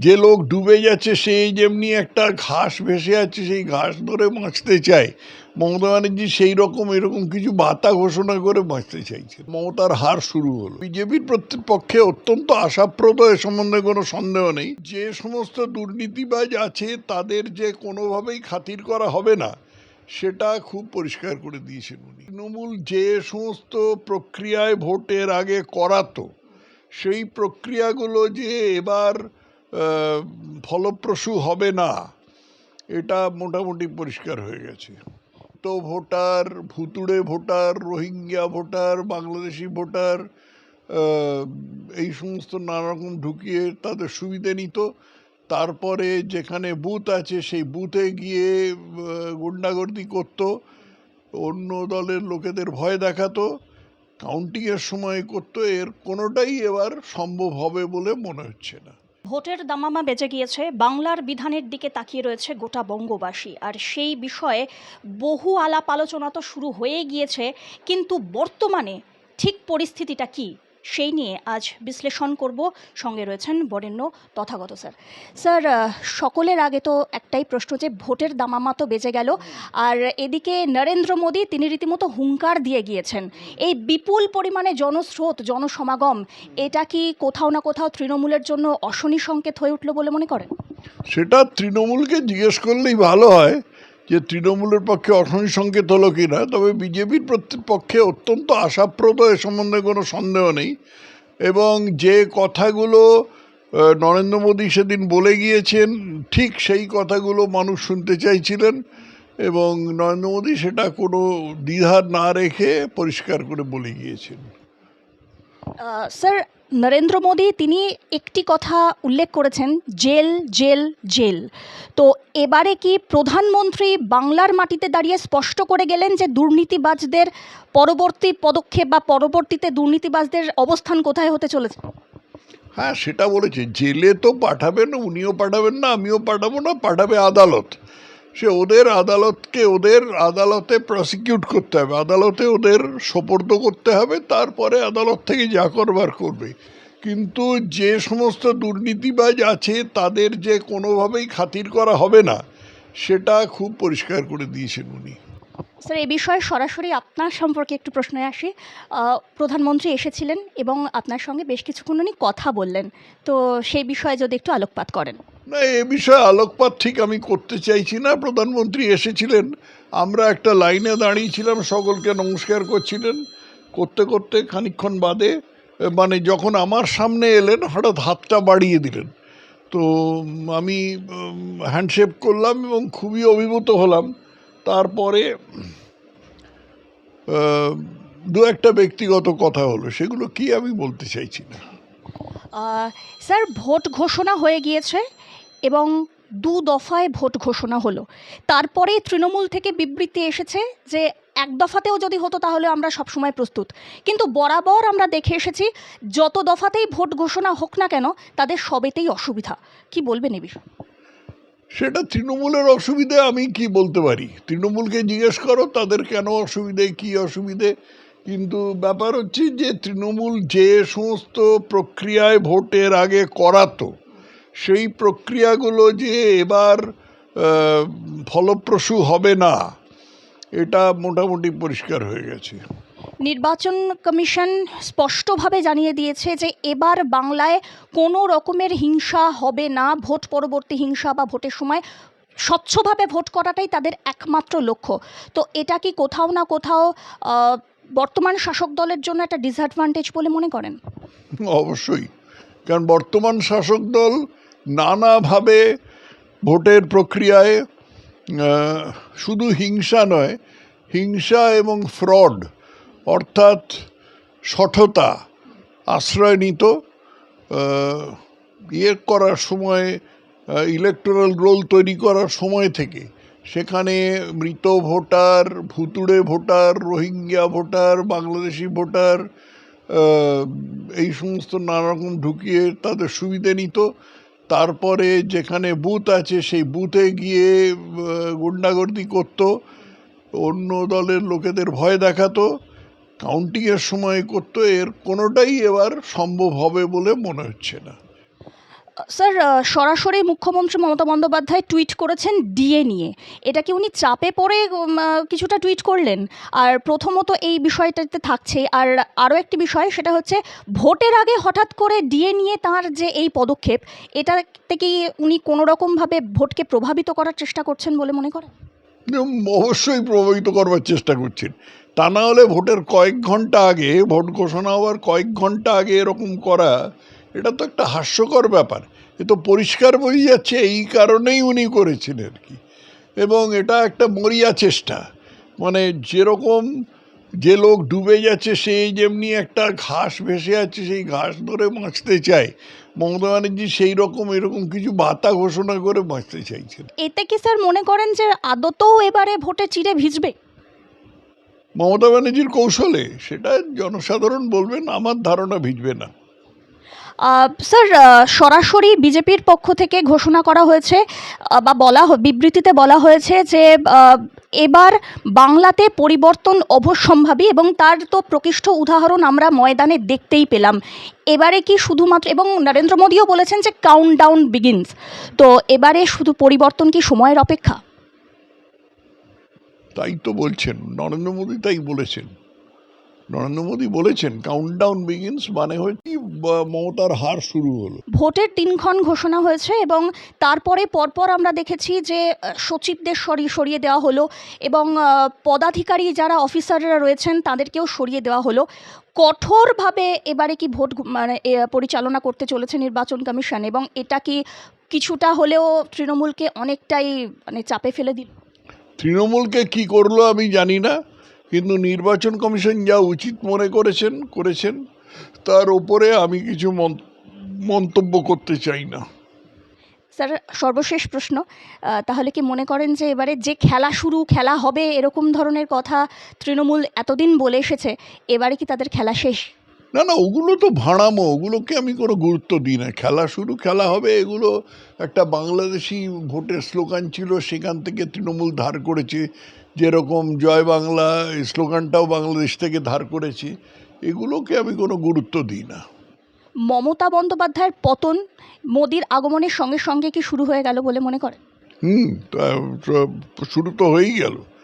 যে লোক ডুবে যাচ্ছে সেই যেমনি একটা ঘাস ভেসে আছে সেই ঘাস ধরে বাঁচতে চায়, মমতা ব্যানার্জি সেই রকম এরকম কিছু ভাতা ঘোষণা করে বাঁচতে চাইছে। মমতার হার শুরু হলো। বিজেপির পক্ষে অত্যন্ত আশাপ্রদ, এ সম্বন্ধে কোনো সন্দেহ নেই। যে সমস্ত দুর্নীতিবাজ আছে তাদের যে কোনোভাবেই খাতির করা হবে না সেটা খুব পরিষ্কার করে দিয়েছেন উনি। তৃণমূল যে সমস্ত প্রক্রিয়ায় ভোটের আগে করাতো সেই প্রক্রিয়াগুলো যে এবার ফলপ্রসূ হবে না এটা মোটামুটি পরিষ্কার হয়ে গেছে। তো ভোটার, ভুতুড়ে voter, Rohingya voter, Bangladeshi voter, এই সমস্ত নানা রকম ঢুকিয়ে তাদের সুবিধে নিত। তারপরে যেখানে বুথ আছে সেই বুথে গিয়ে গুন্ডাগর্দি করতো, অন্য দলের লোকেদের ভয় দেখাতো, কাউন্টিংয়ের সময় করতো। এর কোনোটাই এবার সম্ভব হবে বলে মনে হচ্ছে না। ভোটের দামামা বেজে গিয়েছে, বাংলার বিধানের দিকে তাকিয়ে রয়েছে গোটা বঙ্গবাসী, আর সেই বিষয়ে বহু আলাপ আলোচনা তো শুরু হয়ে গিয়েছে, কিন্তু বর্তমানে ঠিক পরিস্থিতিটা কি সেই নিয়ে আজ বিশ্লেষণ করব। সঙ্গে রয়েছেন বরেণ্য তথাগত স্যার। স্যার, সকলের আগে তো একটাই প্রশ্ন, যে ভোটের দামামা তো বেজে গেল, আর এদিকে নরেন্দ্র মোদী তিনি রীতিমতো হুঙ্কার দিয়ে গিয়েছেন। এই বিপুল পরিমাণে জনস্রোত, জনসমাগম, এটা কি কোথাও না কোথাও তৃণমূলের জন্য অশনি সংকেত হয়ে উঠল বলে মনে করেন? সেটা তৃণমূলকে জিজ্ঞেস করলেই ভালো হয় যে তৃণমূলের পক্ষে অশনি সংকেত হলো কি না। তবে বিজেপির পক্ষে অত্যন্ত আশাপ্রদ, এ সম্বন্ধে কোনো সন্দেহ নেই। এবং যে কথাগুলো নরেন্দ্র মোদী সেদিন বলে গিয়েছেন ঠিক সেই কথাগুলো মানুষ শুনতে চাইছিলেন, এবং নরেন্দ্র মোদী সেটা কোনো দ্বিধা না রেখে পরিষ্কার করে বলে গিয়েছেন। স্যার, নরেন্দ্র মোদী তিনি একটি কথা উল্লেখ করেছেন, জেল জেল জেল। তো এবারে কি প্রধানমন্ত্রী বাংলার মাটিতে দাঁড়িয়ে স্পষ্ট করে গেলেন যে দুর্নীতিবাজদের পরবর্তী পদক্ষেপ বা পরবর্তীতে দুর্নীতিবাজদের অবস্থান কোথায় হতে চলেছে? হ্যাঁ, সেটা বলেছে। জেলে তো পাঠাবেন, উনিও পাঠাবেন না, আমিও পাঠাবো না, পাঠাবে আদালত। সে ওদের আদালতকে, ওদের আদালতে প্রসিকিউট করতে হবে, আদালতে ওদের সোপর্দ করতে হবে, তারপরে আদালত থেকে যা করবার করবে। কিন্তু যে সমস্ত দুর্নীতিবাজ আছে তাদের যে কোনোভাবেই খাতির করা হবে না সেটা খুব পরিষ্কার করে দিয়েছেন উনি। স্যার, এ বিষয়ে সরাসরি আপনার সম্পর্কে একটু প্রশ্নে আসি। প্রধানমন্ত্রী এসেছিলেন এবং আপনার সঙ্গে বেশ কিছুক্ষণ উনি কথা বললেন, তো সেই বিষয়ে যদি একটু আলোকপাত করেন। না, এ বিষয়ে আলোকপাত ঠিক আমি করতে চাইছি না। প্রধানমন্ত্রী এসেছিলেন, আমরা একটা লাইনে দাঁড়িয়েছিলাম, সকলকে নমস্কার করছিলেন, করতে করতে খানিকক্ষণ বাদে মানে যখন আমার সামনে এলেন হঠাৎ হাতটা বাড়িয়ে দিলেন। তো আমি হ্যান্ডশেক করলাম এবং খুবই অভিভূত হলাম। তারপরে দু একটা ব্যক্তিগত কথা হলো, সেগুলো কি আমি বলতে চাইছি না। স্যার, ভোট ঘোষণা হয়ে গিয়েছে এবং 2 দফায় ভোট ঘোষণা হলো। তারপরে তৃণমূল থেকে বিবৃতি এসেছে যে 1 দফাতেও যদি হতো তাহলে আমরা সবসময় প্রস্তুত। কিন্তু বরাবর আমরা দেখে এসেছি যত দফাতেই ভোট ঘোষণা হোক না কেন তাদের সবেতেই অসুবিধা। কি বলবেন এ বিষয়ে? সেটা তৃণমূলের অসুবিধে, আমি কি বলতে পারি? তৃণমূলকে জিজ্ঞেস করো তাদের কেন অসুবিধে, কি অসুবিধে। কিন্তু ব্যাপার হচ্ছে যে তৃণমূল যে সমস্ত প্রক্রিয়ায় ভোটের আগে করাতো সেই প্রক্রিয়াগুলো যে এবার ফলপ্রসূ হবে না এটা মোটামুটি পরিষ্কার হয়ে গেছে। নির্বাচন কমিশন স্পষ্টভাবে জানিয়ে দিয়েছে যে এবার বাংলায় কোনো রকমের হিংসা হবে না, ভোট পরবর্তী হিংসা বা ভোটের সময় স্বচ্ছভাবে ভোট করাটাই তাদের একমাত্র লক্ষ্য। তো এটা কি কোথাও না কোথাও বর্তমান শাসক দলের জন্য একটা ডিসঅ্যাডভান্টেজ বলে মনে করেন? অবশ্যই, কারণ বর্তমান শাসক দল নানাভাবে ভোটের প্রক্রিয়ায় শুধু হিংসা নয়, হিংসা এবং ফ্রড অর্থাৎ সঠতা আশ্রয় নিত। ইয়ে করার সময়, ইলেকটোরাল রোল তৈরি করার সময় থেকে সেখানে মৃত ভোটার, ভুতুড়ে voter, Rohingya voter, Bangladeshi voter, এই সমস্ত নানা রকম ঢুকিয়ে তাদের সুবিধে নিত। তারপরে যেখানে বুথ আছে সেই বুথে গিয়ে গুন্ডাগর্দি করতো, অন্য দলের লোকেদের ভয় দেখাতো, কাউন্টিংয়ের সময় করতো। এর কোনোটাই এবার সম্ভব হবে বলে মনে হচ্ছে না। স্যার, সরাসরি মুখ্যমন্ত্রী মমতা বন্দ্যোপাধ্যায় টুইট করেছেন ডিএ নিয়ে। এটা কি উনি চাপে পড়ে কিছুটা টুইট করলেন? আর প্রথমত এই বিষয়টাতে থাকছে, আর আরও একটি বিষয়, সেটা হচ্ছে ভোটের আগে হঠাৎ করে ডিএ নিয়ে তার যে এই পদক্ষেপ, এটাতে কি উনি কোনো রকমভাবে ভোটকে প্রভাবিত করার চেষ্টা করছেন বলে মনে করেন? অবশ্যই প্রভাবিত করবার চেষ্টা করছেন। তা না হলে ভোটের কয়েক ঘন্টা আগে, ভোট ঘোষণা হওয়ার কয়েক ঘন্টা আগে এরকম করা, এটা তো একটা হাস্যকর ব্যাপার। এ তো পরিষ্কার বোঝা যাচ্ছে এই কারণেই উনি করেছেন আর কি। এবং এটা একটা মরিয়া চেষ্টা, মানে যেরকম যে লোক ডুবে যাচ্ছে সেই যেমনি একটা ঘাস ভেসে আছে সেই ঘাস ধরে বাঁচতে চায়, মমতা ব্যানার্জি সেই রকম এরকম কিছু বাতা ঘোষণা করে বাঁচতে চাইছেন। এতে কি স্যার মনে করেন যে আদতেও এবারে ভোটে চিড়ে ভিজবে? মমতা ব্যানার্জির কৌশলে সেটা জনসাধারণ বলবেন, আমার ধারণা ভিজবে না। স্যার, সরাসরি বিজেপির পক্ষ থেকে ঘোষণা করা হয়েছে, বা বিবৃতিতে বলা হয়েছে যে এবার বাংলাতে পরিবর্তন অবশ্যম্ভাবী, এবং তার তো প্রকৃষ্ট উদাহরণ আমরা ময়দানে দেখতেই পেলাম। এবারে কি শুধুমাত্র, এবং নরেন্দ্র মোদীও বলেছেন যে কাউন্টডাউন বিগিনস, তো এবারে শুধু পরিবর্তন কি সময়ের অপেক্ষা? তাই তো বলছেন, নরেন্দ্র মোদী তাই বলেছেন। নরেন্দ্র মোদী বলেছেন কাউন্টডাউন বিগিনস, মানে হচ্ছে মমতার হার শুরু হলো। ভোটের দিনক্ষণ ঘোষণা হয়েছে এবং তারপরে পরপর আমরা দেখেছি যে সচিবদের সরিয়ে দেওয়া হলো, এবং পদাধিকারী যারা অফিসাররা রয়েছেন তাদেরকেও সরিয়ে দেওয়া হলো। কঠোরভাবে এবারে কি ভোট পরিচালনা করতে চলেছে নির্বাচন কমিশন, এবং এটা কি কিছুটা হলেও তৃণমূলকে অনেকটাই চাপে ফেলে দিল? তৃণমূলকে কি করলো আমি জানি না, কিন্তু নির্বাচন কমিশন যা উচিত মনে করেছেন তার ওপরে আমি কিছু মন্তব্য করতে চাই না। স্যার, সর্বশেষ প্রশ্ন, তাহলে কি মনে করেন যে এবারে যে খেলা হবে এরকম ধরনের কথা তৃণমূল এতদিন বলে এসেছে, এবারে কি তাদের খেলা শেষ? না না, ওগুলো তো ভাড়ামো, ওগুলোকে আমি কোনো গুরুত্ব দিই না। খেলা শুরু, খেলা হবে, এগুলো একটা বাংলাদেশি ভোটের স্লোগান ছিল, সেখান থেকে তৃণমূল ধার করেছে। যেরকম জয় বাংলা, এই স্লোগানটাও বাংলাদেশ থেকে ধার করেছে। এগুলোকে আমি কোনো গুরুত্ব দিই না। মমতা বন্দ্যোপাধ্যায়ের পতন মোদির আগমনের সঙ্গে সঙ্গে কি শুরু হয়ে গেল বলে মনে করেন? তা শুরু তো হয়েই গেল।